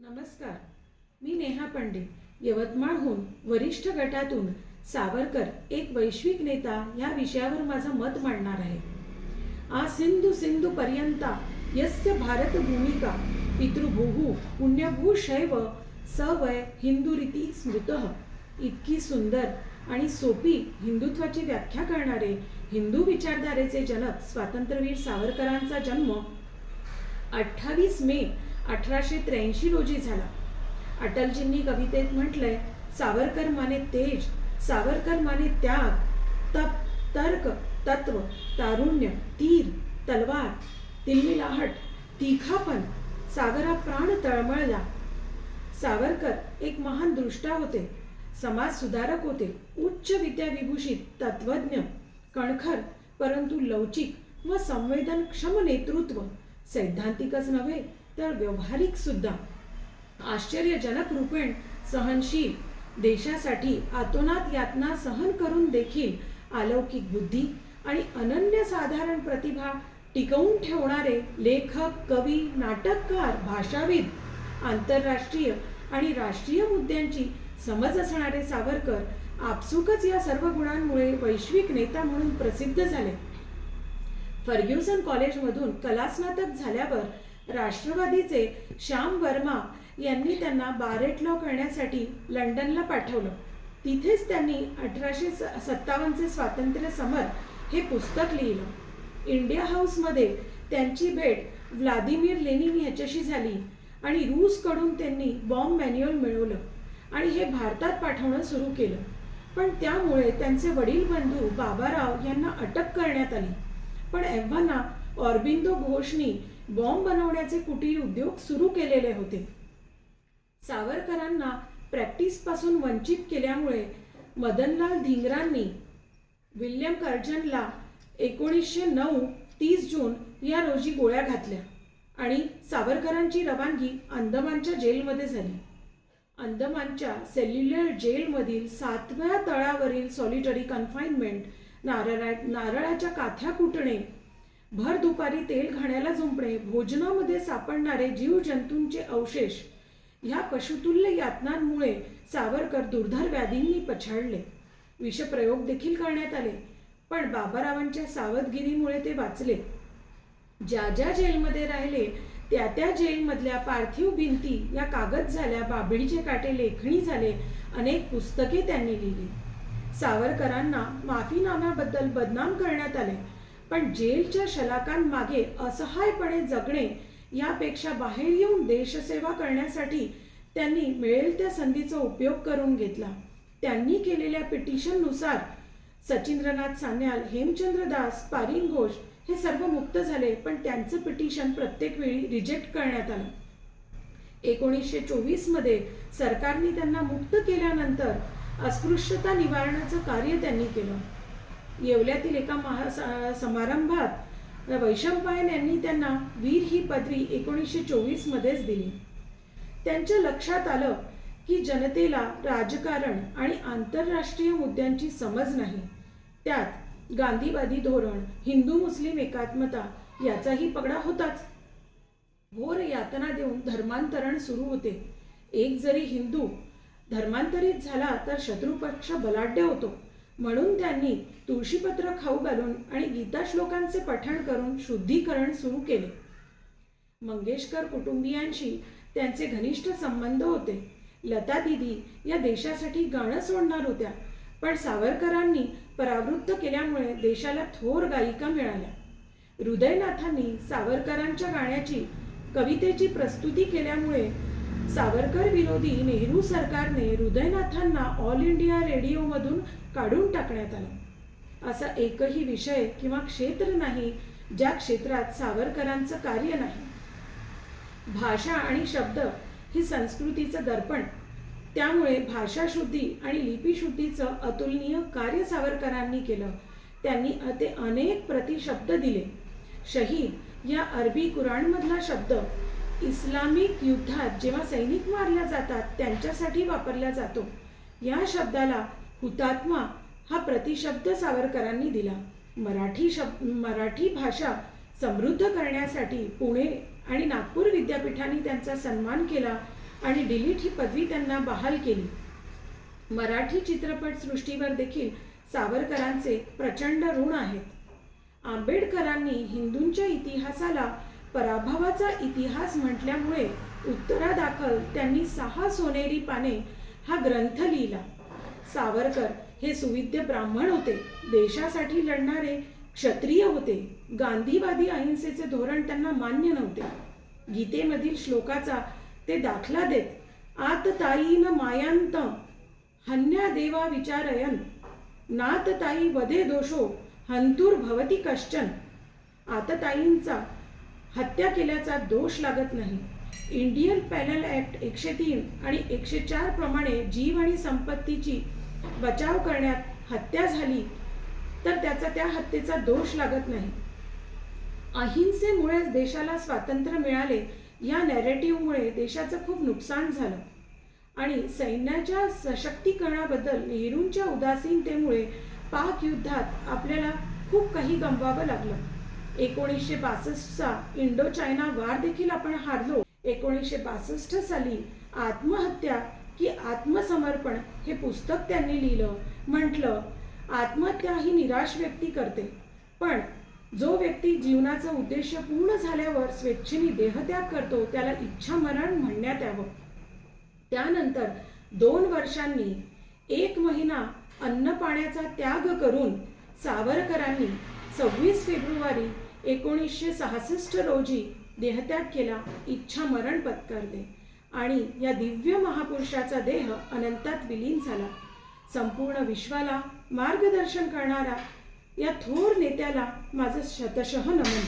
नमस्कार. मी नेहा पंडित, यवतमाळहून वरिष्ठ गटातून सावरकर एक वैश्विक नेता ह्या विषयावर माझं मत मांडणार आहे. आ सिंधू सिंधू पर्यंता यस्य भारत भूमिका पितृभूः पुण्यभू शैव सवय हिंदुरीती स्मृतः. इतकी सुंदर आणि सोपी हिंदुत्वाची व्याख्या करणारे हिंदू विचारधारेचे जनक स्वातंत्र्यवीर सावरकरांचा जन्म 28 मे 1883 रोजी झाला. अटलजींनी कवितेत म्हटलंय, सावरकर माने तेज, सावरकर माने त्याग, तप, तर्क, तत्व, तारुण्य, तीर, तलवार, तिलमिलाहट, तिखापन, सागरा प्राण तळमळला. सावरकर एक महान दृष्टा होते, समाज सुधारक होते, उच्च विद्याविभूषित, तत्वज्ञ, कणखर परंतु लवचिक व संवेदनक्षम नेतृत्व, सैद्धांतिकच नव्हे तर व्यवहारिक सुद्धा, आश्चर्यजनक रूपेण सहनशील, देशासाठी आतोनात यातना सहन करून देखील अलौकिक बुद्धी आणि अनन्यसाधारण प्रतिभा टिकवून ठेवणारे लेखक, कवी, नाटककार, भाषाविद, आंतरराष्ट्रीय आणि राष्ट्रीय मुद्द्यांची समज असणारे सावरकर आपसुकच या सर्व गुणांमुळे वैश्विक नेता म्हणून प्रसिद्ध झाले. फर्ग्युसन कॉलेजमधून कलास्नातक झाल्यावर राष्ट्रवादीचे श्याम वर्मा यांनी त्यांना बारेट लॉ करण्यासाठी लंडनला पाठवलं. तिथेच त्यांनी 1857चे स्वातंत्र्य समर हे पुस्तक लिहिलं. इंडिया हाऊसमध्ये त्यांची भेट व्लादिमीर लेनिन ह्याच्याशी झाली आणि रूसकडून त्यांनी बॉम्ब मॅन्युअल मिळवलं आणि हे भारतात पाठवणं सुरू केलं. पण त्यामुळे त्यांचे वडील बंधू बाबाराव यांना अटक करण्यात आली. पण एव्हाना ऑरबिंदो घोषनी बॉम्ब बनवण्याचे कुटीर उद्योग सुरू केलेले होते. सावरकरांना प्रॅक्टिसपासून वंचित केल्यामुळे मदनलाल धिंगरांनी विल्यम कर्जनला 1909 30 जून या रोजी गोळ्या घातल्या आणि सावरकरांची रवानगी अंदमानच्या जेलमध्ये झाली. अंदमानच्या सेल्युलर जेलमधील 7व्या तळावरील सॉलिटरी कन्फाइनमेंट, नारळाच्या काथ्या कुटणे, भर दुपारी तेल घाण्याला झुंपणे, भोजनामध्ये सापडणारे जीवजंतूंचे अवशेष ह्या पशुतुल्य यातनांमुळे सावरकर दुर्धर व्याधींनी पछाडले. विषप्रयोग देखील करण्यात आले, पण बाबारावांच्या सावधगिरीमुळे ते वाचले. ज्या ज्या जेलमध्ये राहिले त्या त्या जेलमधल्या पार्थिव भिंती या कागद झाल्या, बाभळीचे काटे लेखणी झाले, अनेक पुस्तके त्यांनी लिहिली. सावरकरांना माफीनाम्याबद्दल बदनाम करण्यात आले, पण जेलच्या शलाकांमागे असहायपणे जगणे यापेक्षा बाहेर येऊन देशसेवा करण्यासाठी त्यांनी मिळेल त्या संधीचा उपयोग करून घेतला. त्यांनी केलेल्या पिटिशननुसार सचिंद्रनाथ सान्याल, हेमचंद्र दास, पारिन घोष हे सर्व मुक्त झाले, पण त्यांचं पिटिशन प्रत्येक वेळी रिजेक्ट करण्यात आलं. 1924 मध्ये सरकारने त्यांना मुक्त केल्यानंतर अस्पृश्यता निवारणाचं कार्य त्यांनी केलं. येवल्यातील एका समारंभात वैशंपायन यांनी त्यांना वीर ही पदवी 1924 मध्येच दिली. त्यांच्या लक्षात आलं की जनतेला राजकारण आणि आंतरराष्ट्रीय मुद्द्यांची समज नाही. त्यात गांधीवादी धोरण, हिंदू मुस्लिम एकात्मता याचाही पगडा होताच. घोर यातना देऊन धर्मांतरण सुरू होते. एक जरी हिंदू धर्मांतरित झाला तर शत्रुपक्ष बलाढ्य होतो. म्हणून त्यांनी तुळशीपत्र खाऊ घालून आणि गीताश्लोकांचे पठण करून शुद्धीकरण सुरू केले. मंगेशकर कुटुंबियांशी त्यांचे घनिष्ठ संबंध होते. लता दीदी या देशासाठी गाणं सोडणार होत्या, पण सावरकरांनी परावृत्त केल्यामुळे देशाला थोर गायिका मिळाल्या. हृदयनाथांनी सावरकरांच्या गाण्याची कवितेची प्रस्तुती केल्यामुळे सावरकर विरोधी नेहरू सरकारने हृदयनाथांना ऑल इंडिया रेडिओमधून काढून टाकण्यात आलं. असा एकही विषय किंवा क्षेत्र नाही ज्या क्षेत्रात सावरकरांचं कार्य नाही. भाषा आणि शब्द ही संस्कृतीचं दर्पण, त्यामुळे भाषाशुद्धी आणि लिपीशुद्धीचं अतुलनीय कार्य सावरकरांनी केलं. त्यांनी ते अनेक प्रतिशब्द दिले. शहीद या अरबी कुराणमधला शब्द इस्लामिक युद्धात जेव्हा सैनिक मारल्या जातात त्यांच्यासाठी वापरला जातो. या शब्दाला हुतात्मा हा प्रतिशब्द सावरकरांनी दिला. मराठी भाषा समृद्ध करण्यासाठी पुणे आणि नागपूर विद्यापीठांनी त्यांचा सन्मान केला आणि डिलीट ही पदवी त्यांना बहाल केली. मराठी चित्रपटसृष्टीवर देखील सावरकरांचे प्रचंड ऋण आहेत. आंबेडकरांनी हिंदूंच्या इतिहासाला पराभवाचा इतिहास म्हटल्यामुळे उत्तरादाखल त्यांनी 6 सोनेरी पाने हा ग्रंथ लिहिला. सावरकर हे सुविद्य ब्राह्मण होते, देशासाठी लढणारे क्षत्रिय होते. गांधीवादी अहिंसेचे धोरण त्यांना मान्य नव्हते. गीतेमधील श्लोकाचा ते दाखला देत, आततायीन मायांत हन्या देवा विचारयन नातताई वधे दोषो हंतुर भवती कश्चन. आतताईंचा हत्या केल्याचा दोष लागत नाही. इंडियन पॅनल ॲक्ट 103 आणि 104 प्रमाणे जीव आणि संपत्तीची बचाव करण्यात हत्या झाली तर त्या हत्येचा दोष लागत नाही. अहिंसेमुळेच देशाला स्वातंत्र्य मिळाले या नॅरेटिव्हमुळे देशाचं खूप नुकसान झालं आणि सैन्याच्या सशक्तीकरणाबद्दल नेहरूंच्या उदासीनतेमुळे पाक युद्धात आपल्याला खूप काही गमवावं लागलं. 1962चा इंडो चायना वार देखील आपण हारलो. 1962 साली आत्महत्या की आत्मसमर्पण हे पुस्तक त्यांनी लिहिलं. म्हटलं, आत्महत्या ही निराश व्यक्ती करते, पण जो व्यक्ती जीवनाचा उद्देश पूर्ण झाल्यावर स्वेच्छेने देहत्याग करतो त्याला इच्छामरण म्हणण्यात यावं. त्यानंतर 2 वर्षांनी 1 महिना अन्न पाण्याचा त्याग करून सावरकरांनी 26 फेब्रुवारी 1966 रोजी देहत्याग केला, इच्छामरण पत्करले आणि या दिव्य महापुरुषाचा देह अनंतात विलीन झाला. संपूर्ण विश्वाला मार्गदर्शन करणारा या थोर नेत्याला माझं शतशः नमन.